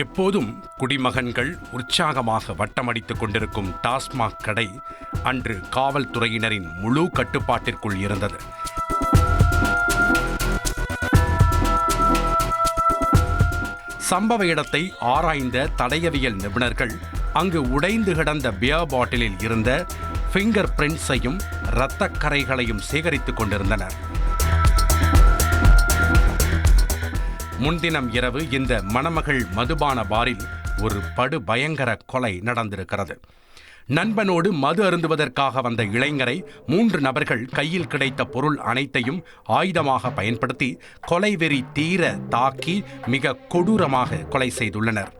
எப்போதும் குடிமகன்கள் உற்சாகமாக வட்டமடித்துக் கொண்டிருக்கும் டாஸ்மாக் கடை அன்று காவல்துறையினரின் முழு கட்டுப்பாட்டிற்குள் இருந்தது. சம்பவ இடத்தை ஆராய்ந்த தடயவியல் நிபுணர்கள் அங்கு உடைந்து கிடந்த பியர் பாட்டிலில் இருந்த ஃபிங்கர் பிரிண்ட்ஸையும் இரத்தக் கறைகளையும் சேகரித்துக் கொண்டிருந்தனர். முன்தினம் இரவு இந்த மணமகள் மதுபான பாரில் ஒரு படுபயங்கர கொலை நடந்திருக்கிறது. நண்பனோடு மது அருந்துவதற்காக வந்த இளைஞரை 3 நபர்கள் கையில் கிடைத்த பொருள் அனைத்தையும் ஆயுதமாக பயன்படுத்தி கொலைவெறி தீர தாக்கி மிக கொடூரமாக கொலை செய்துள்ளனர்.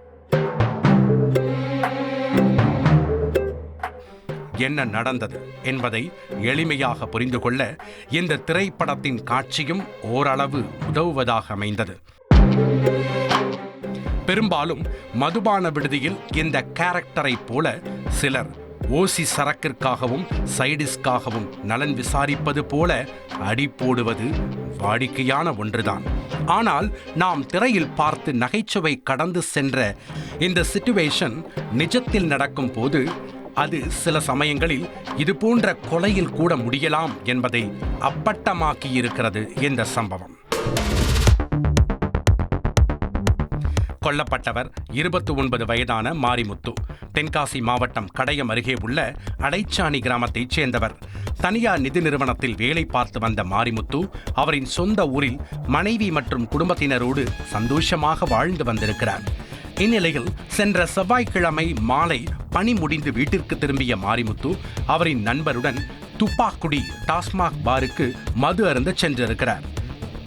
என்ன நடந்தது என்பதை எளிமையாக புரிந்து கொள்ள இந்த திரைப்படத்தின் காட்சியும் ஓரளவு உதவுவதாக அமைந்தது. பெரும்பாலும் மதுபான விடுதியில் இந்த கேரக்டரை போல சிலர் ஓசி சரக்கிற்காகவும் சைடிஸ்காகவும் நலன் விசாரிப்பது போல அடி போடுவது வாடிக்கையான ஒன்றுதான். ஆனால் நாம் திரையில் பார்த்து நகைச்சுவை கடந்து சென்ற இந்த சிச்சுவேஷன் நிஜத்தில் நடக்கும் போது அது சில சமயங்களில் இது போன்ற கொலையில் கூட முடியலாம் என்பதை அப்பட்டமாக்கியிருக்கிறது இந்த சம்பவம். கொல்லப்பட்டவர் 29 வயதான மாரிமுத்து. தென்காசி மாவட்டம் கடையம் அருகே உள்ள அடைச்சாணி கிராமத்தைச் சேர்ந்தவர். தனியார் நிதி நிறுவனத்தில் வேலை பார்த்து வந்த மாரிமுத்து அவரின் சொந்த ஊரில் மனைவி மற்றும் குடும்பத்தினரோடு சந்தோஷமாக வாழ்ந்து வந்திருக்கிறார். இந்நிலையில் சென்ற செவ்வாய்க்கிழமை மாலை பணி முடிந்து வீட்டிற்கு திரும்பிய மாரிமுத்து அவரின் நண்பருடன் துப்பாக்குடி டாஸ்மாக் பாருக்கு மது அருந்த சென்றிருக்கிறார்.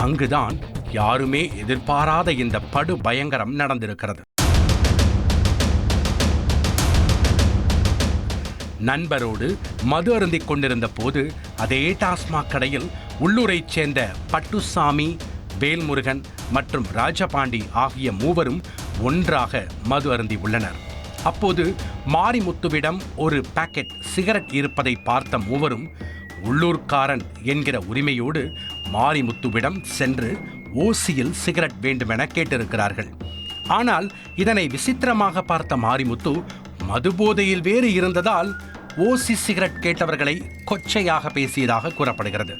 அங்குதான் யாருமே எதிர்பாராத இந்த படு பயங்கரம் நடந்திருக்கிறது. நண்பரோடு மது அருந்திக் கொண்டிருந்த போது அதே டாஸ்மாக் கடையில் உள்ளூரைச் சேர்ந்த பட்டுசாமி, வேல்முருகன் மற்றும் ராஜபாண்டி ஆகிய மூவரும் ஒன்றாக மது அருந்தி உள்ளனர். அப்போது மாரிமுத்துவிடம் ஒரு பாக்கெட் சிகரெட் இருப்பதை பார்த்த மூவரும் உள்ளூர்காரன் என்கிற உரிமையோடு மாரிமுத்துவிடம் சென்று ஓசியில் சிகரெட் வேண்டுமென கேட்டிருக்கிறார்கள். ஆனால் இதனை விசித்திரமாக பார்த்த மாரிமுத்து மதுபோதையில் வேறு இருந்ததால் ஓசி சிகரெட் கேட்டவர்களை கொச்சையாக பேசியதாக கூறப்படுகிறது.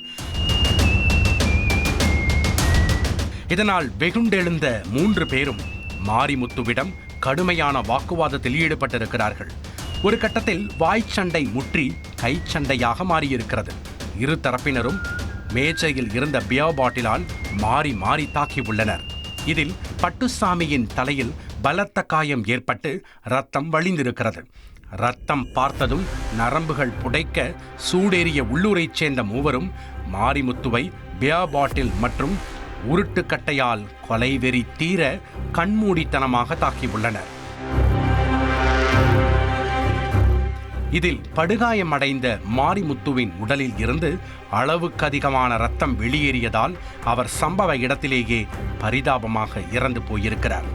இதனால் வெகுண்டெழுந்த 3 பேரும் மாரிமுத்துவிடம் கடுமையான வாக்குவாதத்தில் ஈடுபட்டிருக்கிறார்கள். ஒரு கட்டத்தில் வாய்ச்சண்டை முற்றி கைச்சண்டையாக மாறியிருக்கிறது. இரு தரப்பினரும் மேஜையில் இருந்த பியர் பாட்டிலால் மாறி மாறி தாக்கி உள்ளனர். இதில் பட்டுசாமியின் தலையில் பலத்த காயம் ஏற்பட்டு ரத்தம் வழிந்திருக்கிறது. ரத்தம் பார்த்ததும் நரம்புகள் புடைக்க சூடேறிய உள்ளூரைச் சேர்ந்த மூவரும் மாரிமுத்துவை பியர் பாட்டில் மற்றும் உருட்டுக்கட்டையால் கொலைவெறி தீர கண்மூடித்தனமாக தாக்கியுள்ளனர். இதில் படுகாயமடைந்த மாரிமுத்துவின் உடலில் இருந்து அளவுக்கு அதிகமான ரத்தம் வெளியேறியதால் அவர் சம்பவ இடத்திலேயே பரிதாபமாக இறந்து போயிருக்கிறார்.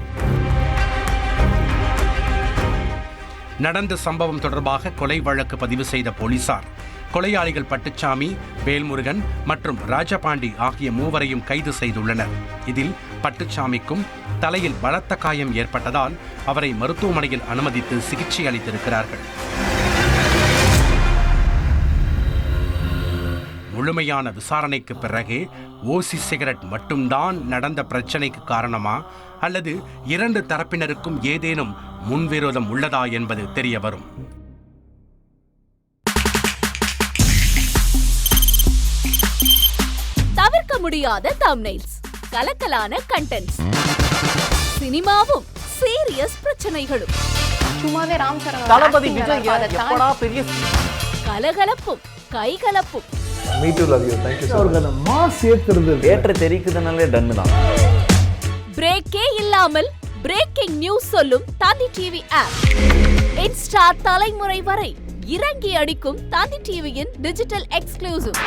நடந்த சம்பவம் தொடர்பாக கொலை வழக்கு பதிவு செய்த போலீசார் கொலையாளிகள் பட்டுச்சாமி, வேல்முருகன் மற்றும் ராஜபாண்டி ஆகிய மூவரையும் கைது செய்துள்ளனர். இதில் பட்டுச்சாமிக்கும் தலையில் பலத்த காயம் ஏற்பட்டதால் அவரை மருத்துவமனையில் அனுமதித்து சிகிச்சை அளித்திருக்கிறார்கள். முழுமையான விசாரணைக்கு பிறகே ஓசி சிகரெட் மட்டும்தான் நடந்த பிரச்சனைக்கு காரணமா அல்லது 2 தரப்பினருக்கும் ஏதேனும் முன்விரோதம் உள்ளதா என்பது தெரிய வரும். தவிர்க்க முடியாத தம்ப்நெயில்ஸ், கலக்கலான கண்டென்ட்ஸ், சினிமாவும் சீரியஸ் பிரச்சனைகளும், சும்மாவே ராம் சரண் தளபதி விஜய் எப்படா பெரிய கலகலப்பும் கைகலப்பும். Me too love you. Thank you sir. Mass ஏத்துறது ஏற்ற தெரிக்குதனாலே டன் தான். பிரேக்கே இல்லாமல் பிரேக்கிங் நியூஸ் சொல்லும் தந்தி டிவி ஆப். இன்ஸ்டா தலைமுறை வரை இறங்கி அடிக்கும் தந்தி டிவியின் டிஜிட்டல் எக்ஸ்க்ளூசிவ்.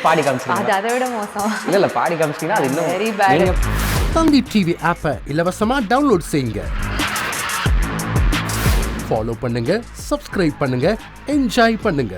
பாடி காமிச்சீங்க. அது அதை விட மோசம். இல்ல பாடி காமிச்சீங்கன்னா அது இன்னும் வெரி பேட். தந்தி டிவி ஆப்பை இலவசமா டவுன்லோட் செய்யுங்க. ஃபாலோ பண்ணுங்க, சப்ஸ்கிரைப் பண்ணுங்க, என்ஜாய் பண்ணுங்க.